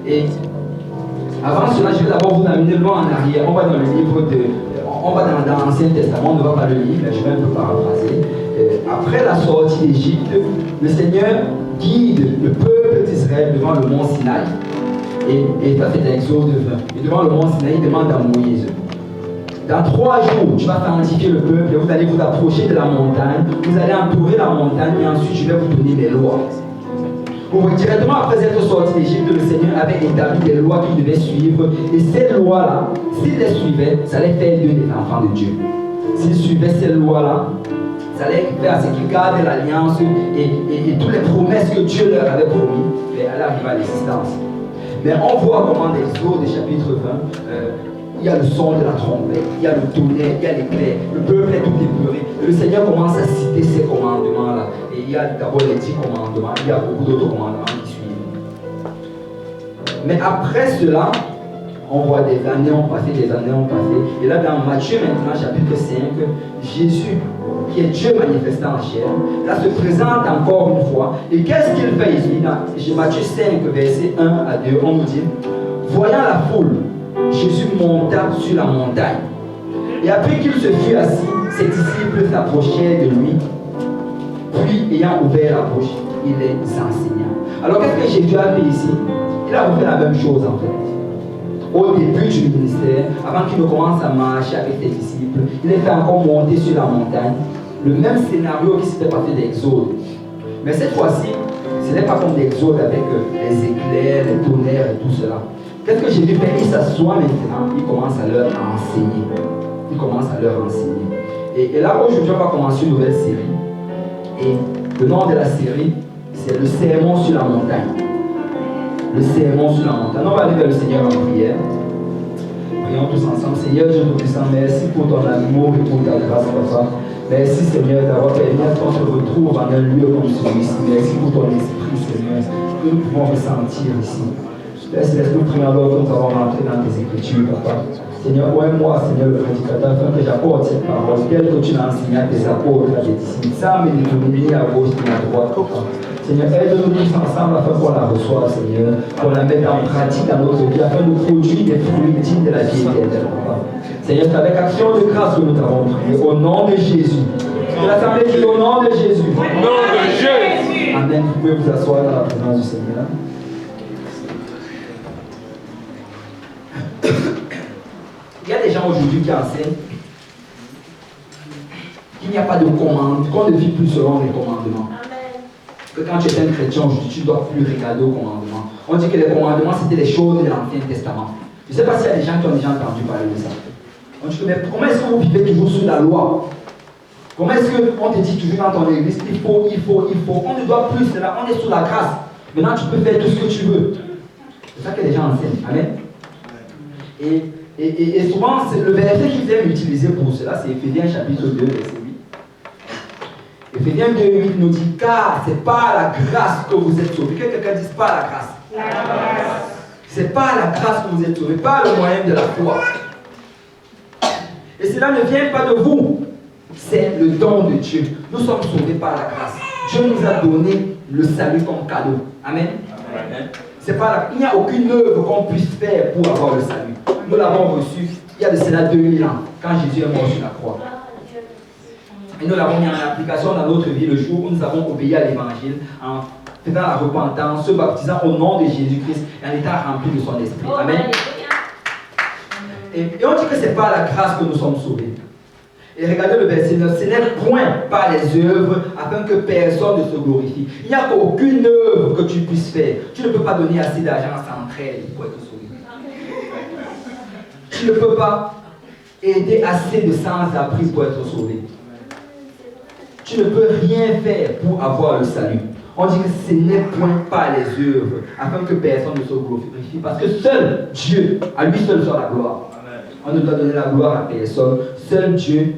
Et avant cela, je vais d'abord vous amener loin en arrière. On va dans le livre on va dans l'Ancien Testament, on ne va pas le lire, mais je vais un peu paraphraser. Après la sortie d'Égypte, le Seigneur guide le peuple d'Israël devant le mont Sinaï. Et ça c'est Exode 20. Et devant le mont Sinaï, il demande à Moïse: dans 3 jours, tu vas sanctifier le peuple et vous allez vous approcher de la montagne. Vous allez entourer la montagne et ensuite je vais vous donner mes lois. Directement après être sorti d'Égypte, le Seigneur avait établi des lois qu'il devait suivre. Et ces lois-là, s'il les suivait, ça allait faire d'eux des enfants de Dieu. S'il suivait ces lois-là, ça allait faire à ce qu'ils gardent l'alliance et toutes les promesses que Dieu leur avait promis, allaient arriver à l'existence. Mais on voit comment dans Exode chapitre 20, il y a le son de la trompette, il y a le tonnerre, il y a l'éclair, le peuple est tout épeuré. Le Seigneur commence à citer ces commandements-là. Et il y a d'abord les 10 commandements, il y a beaucoup d'autres commandements qui suivent. Mais après cela, on voit des années ont passé, Et là, dans Matthieu maintenant, chapitre 5, Jésus, qui est Dieu manifesté en chair, là se présente encore une fois. Et qu'est-ce qu'il fait ici? Dans Matthieu 5, versets 1 à 2, on nous dit: voyant la foule, Jésus monta sur la montagne. Et après qu'il se fut assis, ses disciples s'approchèrent de lui. Puis, ayant ouvert la bouche, il les enseigna. Alors, qu'est-ce que Jésus a fait ici? Il a refait la même chose en fait. Au début du ministère, avant qu'il ne commence à marcher avec ses disciples, il les fait encore monter sur la montagne. Le même scénario qui s'était passé d'Exode. Mais cette fois-ci, ce n'est pas comme d'Exode avec les éclairs, les tonnerres et tout cela. Qu'est-ce que Jésus fait? Il s'assoit maintenant, il commence à leur enseigner. Et là, aujourd'hui, on va commencer une nouvelle série. Et le nom de la série, c'est le sermon sur la montagne. Le sermon sur la montagne. On va aller vers le Seigneur en prière. Prions tous ensemble. Seigneur Dieu Tout-Puissant, merci pour ton amour et pour ta grâce, Papa. Merci Seigneur d'avoir permis à qu'on se retrouve en un lieu comme celui-ci. Merci pour ton esprit, Seigneur, que nous pouvons ressentir ici. Laisse-nous prier alors que nous avons rentré dans tes écritures, Papa. Seigneur, ouvre-moi, Seigneur, le prédicateur, afin que j'apporte cette parole, telle que tu l'as enseignée à tes apôtres, à tes disciples, sans me déterminer à gauche et à droite, Papa. Seigneur, aide-nous tous ensemble afin qu'on la reçoive, Seigneur, qu'on la mette en pratique dans notre vie, afin de produire des fruits dignes de la vie éternelle, Papa. Seigneur, c'est avec action de grâce que nous t'avons prié, au nom de Jésus. Que l'Assemblée dit au nom de Jésus. Au nom de Jésus. Amen. Vous pouvez vous asseoir dans la présence du Seigneur. Il y a des gens aujourd'hui qui enseignent qu'il n'y a pas de commande, qu'on ne vit plus selon les commandements. Que quand tu es un chrétien aujourd'hui, tu ne dois plus regarder aux commandements. On dit que les commandements, c'était les choses de l'Ancien Testament. Je ne sais pas s'il y a des gens qui ont déjà entendu parler de ça. On dit que, mais comment est-ce que vous vivez toujours sous la loi? Comment est-ce qu'on te dit toujours dans ton église, il faut, on ne doit plus cela, on est sous la grâce. Maintenant, tu peux faire tout ce que tu veux. C'est ça que les gens enseignent. Amen. Et souvent, le verset qu'ils aiment utiliser pour cela, c'est Éphésiens chapitre 2, verset 8. Éphésiens 2, 8 nous dit: car c'est par la grâce que vous êtes sauvés. Que quelqu'un dise par la grâce. La grâce. C'est par la grâce que vous êtes sauvés, par le moyen de la foi. Et cela ne vient pas de vous, c'est le don de Dieu. Nous sommes sauvés par la grâce. Dieu nous a donné le salut comme cadeau. Amen. Amen. C'est pas il n'y a aucune œuvre qu'on puisse faire pour avoir le salut. Nous l'avons reçu il y a de cela 2000 ans, quand Jésus est mort sur la croix. Et nous l'avons mis en application dans notre vie le jour où nous avons obéi à l'évangile en faisant la repentance, se baptisant au nom de Jésus-Christ et en étant rempli de son esprit. Amen. Et on dit que c'est par la grâce que nous sommes sauvés. Et regardez le verset 9, ce n'est point par les œuvres afin que personne ne se glorifie. Il n'y a aucune œuvre que tu puisses faire. Tu ne peux pas donner assez d'argent sans entraide pour être sauvé. Tu ne peux pas aider assez de sans-abri pour être sauvé. Tu ne peux rien faire pour avoir le salut. On dit que ce n'est point par les œuvres afin que personne ne se glorifie. Parce que seul Dieu, à lui seul soit la gloire. On ne doit donner la gloire à personne. Seul Dieu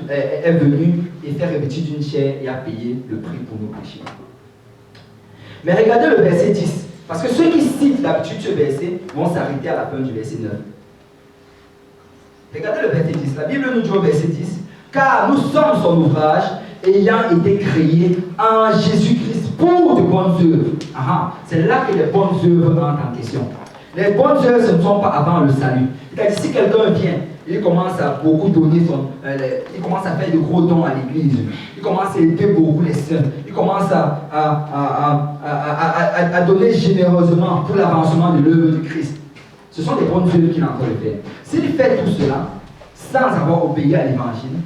est venu et s'est revêtu d'une chair et a payé le prix pour nos péchés. Mais regardez le verset 10. Parce que ceux qui citent d'habitude ce verset vont s'arrêter à la fin du verset 9. Regardez le verset 10. La Bible nous dit au verset 10: car nous sommes son ouvrage, ayant été créés en Jésus-Christ pour de bonnes œuvres. C'est là que les bonnes œuvres entrent en question. Les bonnes œuvres, ce ne sont pas avant le salut. C'est-à-dire, si quelqu'un vient, il commence à beaucoup donner il commence à faire de gros dons à l'église, il commence à aider beaucoup les saints, il commence à donner généreusement pour l'avancement de l'œuvre de Christ. Ce sont des bonnes œuvres qu'il est en train de faire. S'il fait tout cela sans avoir obéi à l'évangile,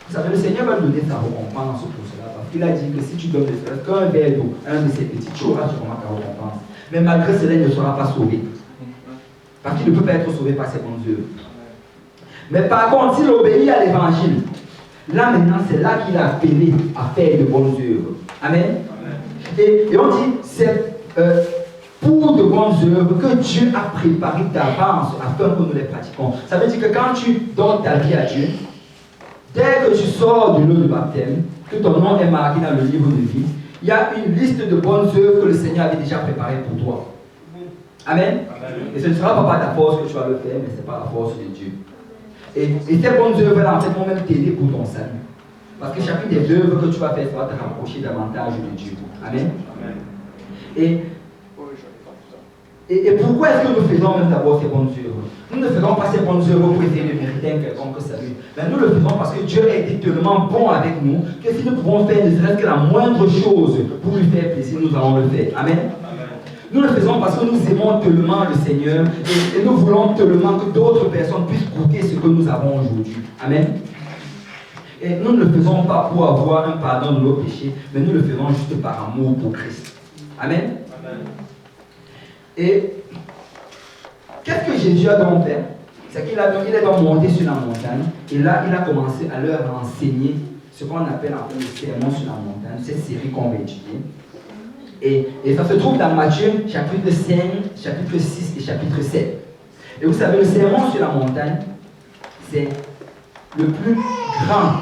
vous savez, le Seigneur va lui donner sa récompense pour cela. Parce qu'il a dit que si tu donnes qu'un verre d'eau à un de ces petits, tu auras sûrement ta récompense. Mais malgré cela, il ne sera pas sauvé. Parce qu'il ne peut pas être sauvé par ses bonnes œuvres. Mais par contre, s'il obéit à l'évangile, là maintenant, c'est là qu'il a appelé à faire de bonnes œuvres. Amen. Et on dit, c'est pour de bonnes œuvres que Dieu a préparé d'avance afin que nous les pratiquons. Ça veut dire que quand tu donnes ta vie à Dieu, dès que tu sors de l'eau de baptême, que ton nom est marqué dans le livre de vie, il y a une liste de bonnes œuvres que le Seigneur avait déjà préparées pour toi. Amen. Et ce ne sera pas par ta force que tu vas le faire, mais c'est par la force de Dieu. Et ces bonnes œuvres-là, en fait, vont même t'aider pour ton salut. Parce que chacune des œuvres que tu vas faire, ça va te rapprocher davantage de Dieu. Amen. Et pourquoi est-ce que nous faisons même d'abord ces bonnes œuvres? Nous ne faisons pas ces bonnes œuvres pour essayer de mériter un quelconque salut. Mais nous le faisons parce que Dieu a été tellement bon avec nous que si nous pouvons faire ne serait-ce que la moindre chose pour lui faire plaisir, nous allons le faire. Amen. Nous le faisons parce que nous aimons tellement le Seigneur et nous voulons tellement que d'autres personnes puissent goûter ce que nous avons aujourd'hui. Amen. Et nous ne le faisons pas pour avoir un pardon de nos péchés, mais nous le faisons juste par amour pour Christ. Amen. Amen. Et qu'est-ce que Jésus a donc fait? C'est qu'il est donc monté sur la montagne et là il a commencé à leur enseigner ce qu'on appelle en fait le sermon sur la montagne, cette série qu'on va étudier. Et ça se trouve dans Matthieu, chapitre 5, chapitre 6 et chapitre 7. Et vous savez, le sermon sur la montagne, c'est le plus grand,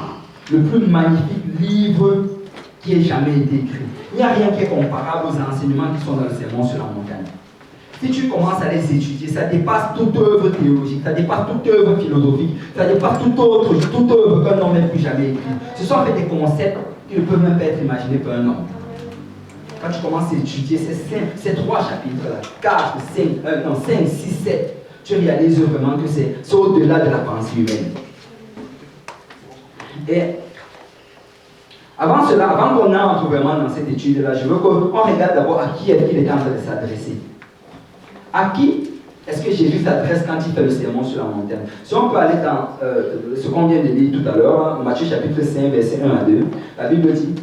le plus magnifique livre qui ait jamais été écrit. Il n'y a rien qui est comparable aux enseignements qui sont dans le sermon sur la montagne. Si tu commences à les étudier, ça dépasse toute œuvre théologique, ça dépasse toute œuvre philosophique, ça dépasse toute œuvre qu'un homme n'ait plus jamais écrit. Ce sont en fait des concepts qui ne peuvent même pas être imaginés par un homme. Quand tu commences à étudier ces trois chapitres-là, 4, 5, 6, 7, tu réalises vraiment que c'est au-delà de la pensée humaine. Et avant cela, avant qu'on entre vraiment dans cette étude-là, je veux qu'on regarde d'abord à qui est-ce qu'il est en train de s'adresser. À qui est-ce que Jésus s'adresse quand il fait le sermon sur la montagne? Si on peut aller dans ce qu'on vient de lire tout à l'heure, Matthieu chapitre 5, verset 1 à 2, la Bible dit,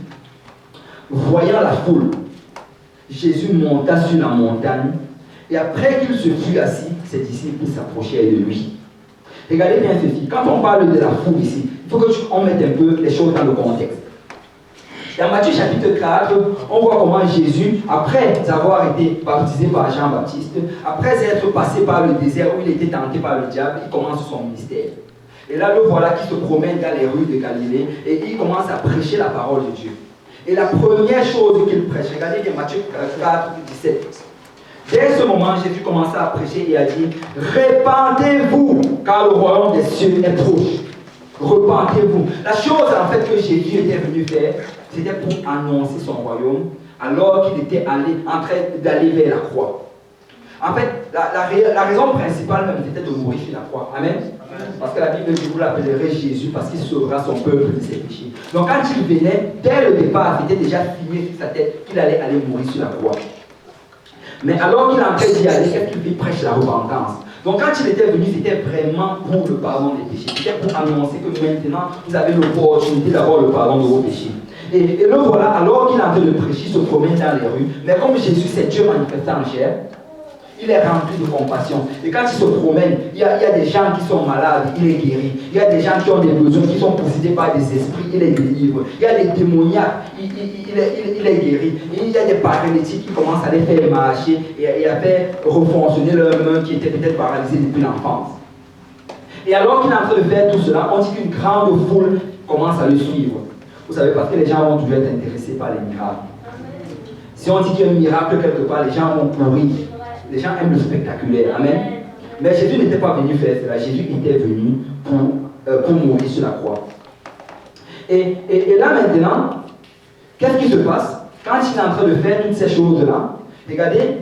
voyant la foule, Jésus monta sur la montagne et après qu'il se fut assis, ses disciples s'approchèrent de lui. Regardez bien ceci, quand on parle de la foule ici, il faut qu'on mette un peu les choses dans le contexte. Dans Matthieu chapitre 4, on voit comment Jésus, après avoir été baptisé par Jean-Baptiste, après être passé par le désert où il était tenté par le diable, il commence son ministère. Et là, le voilà qui se promène dans les rues de Galilée et il commence à prêcher la parole de Dieu. Et la première chose qu'il prêche, regardez bien Matthieu 4, 17. Dès ce moment, Jésus commença à prêcher et a dit, répentez-vous, car le royaume des cieux est proche. Repentez-vous. La chose en fait que Jésus était venu faire, c'était pour annoncer son royaume, alors qu'il était en train d'aller vers la croix. En fait, la raison principale même, c'était de mourir sur la croix. Amen. Parce que la Bible dit, vous l'appellerez Jésus parce qu'il sauvera son peuple de ses péchés. Donc quand il venait, dès le départ, c'était déjà fini sur sa tête qu'il allait aller mourir sur la croix. Mais alors qu'il est en train d'y aller, qu'est-ce qu'il fait? Il prêche la repentance. Donc quand il était venu, c'était vraiment pour le pardon des péchés. C'était pour annoncer que maintenant, vous avez l'opportunité d'avoir le pardon de vos péchés. Et le voilà, alors qu'il est en train de prêcher, il se promène dans les rues. Mais comme Jésus, c'est Dieu manifesté en chair, il est rempli de compassion. Et quand il se promène, il y a des gens qui sont malades, il est guéri. Il y a des gens qui ont des besoins, qui sont possédés par des esprits, il les délivre. Il y a des démoniaques, il est guéri. Et il y a des paralytiques qui commencent à les faire marcher et à faire refonctionner leurs mains qui étaient peut-être paralysées depuis l'enfance. Et alors qu'il est en train de faire tout cela, on dit qu'une grande foule commence à le suivre. Vous savez, parce que les gens vont toujours être intéressés par les miracles. Si on dit qu'il y a un miracle quelque part, les gens vont courir. Les gens aiment le spectaculaire. Amen. Mais Jésus n'était pas venu faire cela. Jésus était venu pour mourir sur la croix. Et là maintenant, qu'est-ce qui se passe? quand il est en train de faire toutes ces choses-là, regardez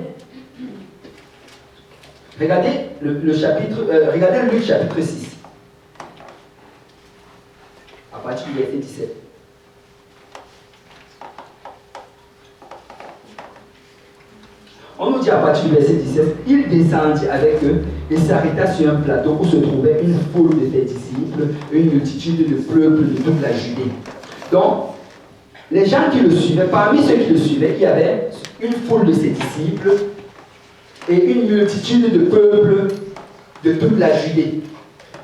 le chapitre, regardez Luc chapitre 6, à partir du verset 17. On nous dit à partir du verset 17, il descendit avec eux et s'arrêta sur un plateau où se trouvait une foule de ses disciples et une multitude de peuple de toute la Judée. Donc, les gens qui le suivaient, parmi ceux qui le suivaient, il y avait une foule de ses disciples et une multitude de peuple de toute la Judée,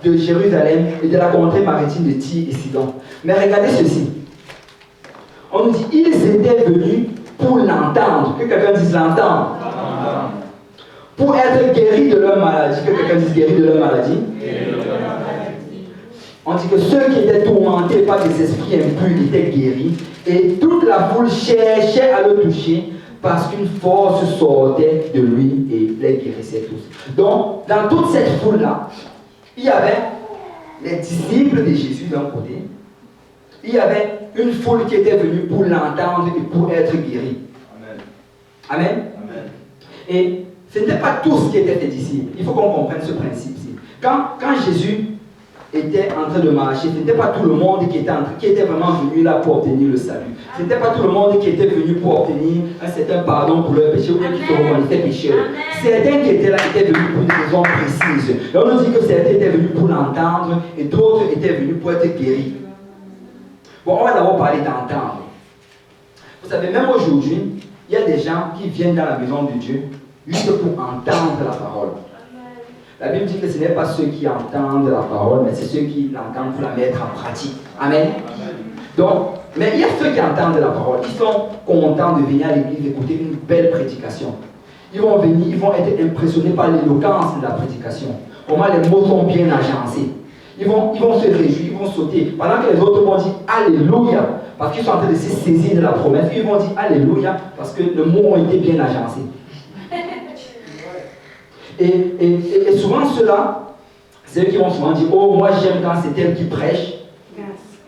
de Jérusalem et de la contrée maritime de Tyr et Sidon. Mais regardez ceci. On nous dit, ils étaient venus pour l'entendre. Que quelqu'un dise l'entendre. Pour être guéris de leur maladie. Que quelqu'un dise guéris de leur maladie. On dit que ceux qui étaient tourmentés par des esprits impurs étaient guéris. Et toute la foule cherchait à le toucher parce qu'une force sortait de lui et les guérissait tous. Donc, dans toute cette foule-là, il y avait les disciples de Jésus d'un côté. Il y avait une foule qui était venue pour l'entendre et pour être guérie. Amen. Amen. Amen. Et ce n'était pas tous qui étaient des disciples. Il faut qu'on comprenne ce principe-ci. Quand Jésus était en train de marcher, ce n'était pas tout le monde qui était vraiment venu là pour obtenir le salut. Ce n'était pas tout le monde qui était venu pour obtenir un certain pardon pour leurs péchés ou bien qui se reconnaissaient pécheurs. Certains qui étaient là étaient venus pour des raisons précises. Et on nous dit que certains étaient venus pour l'entendre et d'autres étaient venus pour être guéris. Bon, on va d'abord parler d'entendre. Vous savez, même aujourd'hui, il y a des gens qui viennent dans la maison de Dieu juste pour entendre la parole. La Bible dit que ce n'est pas ceux qui entendent la parole, mais c'est ceux qui l'entendent pour la mettre en pratique. Amen. Donc, mais il y a ceux qui entendent la parole, qui sont contents de venir à l'église écouter une belle prédication. Ils vont venir, ils vont être impressionnés par l'éloquence de la prédication. Comment les mots sont bien agencés. Ils vont se réjouir, ils vont sauter. Pendant que les autres vont dire Alléluia, parce qu'ils sont en train de se saisir de la promesse. Ils vont dire Alléluia, parce que les mots ont été bien agencés. Et souvent ceux-là, c'est eux qui vont souvent dire oh, moi j'aime quand c'est elle qui prêche.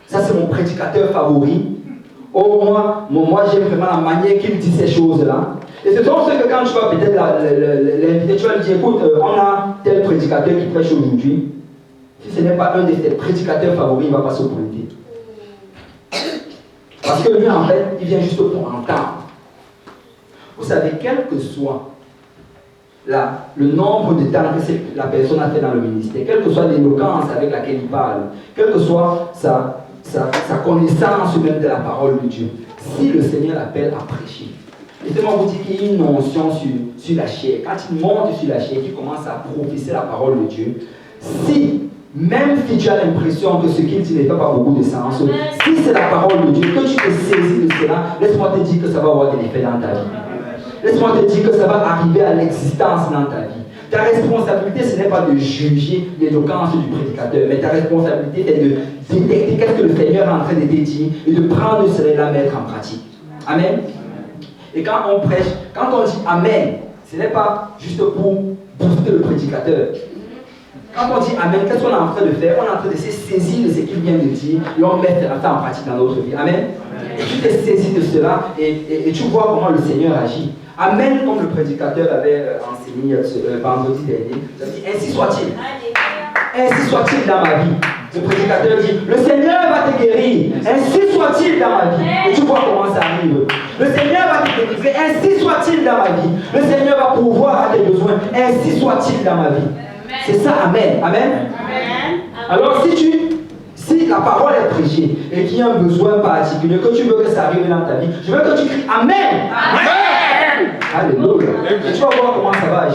Ça c'est mon prédicateur favori. Oh, moi j'aime vraiment la manière qu'il dit ces choses-là. Et ce sont ceux que quand tu vas peut-être l'inviter, tu vas lui dire écoute, on a tel prédicateur qui prêche aujourd'hui. Si ce n'est pas un de tes prédicateurs favoris, il ne va pas se pointer. Parce que lui, en fait, il vient juste pour entendre. Vous savez, quel que soit le nombre de temps que la personne a fait dans le ministère, quelle que soit l'éloquence avec laquelle il parle, quelle que soit sa connaissance même de la parole de Dieu, si le Seigneur l'appelle à prêcher, laissez-moi vous dire qu'il y a une notion sur la chair. Quand il monte sur la chair, qu'il commence à prophétiser la parole de Dieu, même si tu as l'impression que ce qu'il dit n'est pas beaucoup de sens, si c'est la parole de Dieu, que tu te saisis de cela, laisse-moi te dire que ça va avoir des effets dans ta vie. Laisse-moi te dire que ça va arriver à l'existence dans ta vie. Ta responsabilité, ce n'est pas de juger l'éloquence du prédicateur, mais ta responsabilité est de détecter qu'est-ce que le Seigneur est en train de te dire et de prendre cela et la mettre en pratique. Amen. Et quand on prêche, quand on dit Amen, ce n'est pas juste pour booster le prédicateur. Quand on dit Amen, qu'est-ce qu'on est en train de faire? On est en train de se saisir de ce qu'il vient de dire et on met ça en pratique dans notre vie. Amen. Et tu te saisis de cela et tu vois comment le Seigneur agit. Amen, comme le prédicateur avait enseigné vendredi dernier. Il a dit ainsi soit-il. Ainsi soit-il dans ma vie. Le prédicateur dit le Seigneur va te guérir. Ainsi soit-il dans ma vie. Et tu vois comment ça arrive. Le Seigneur va te délivrer. Ainsi soit-il dans ma vie. Le Seigneur va pourvoir à tes besoins. Ainsi soit-il dans ma vie. C'est ça, Amen. Amen. Alors si la parole est prêchée et qu'il y a un besoin particulier, que tu veux que ça arrive dans ta vie, je veux que tu cries Amen. Amen. Alléluia. Et tu vas voir comment ça va agir.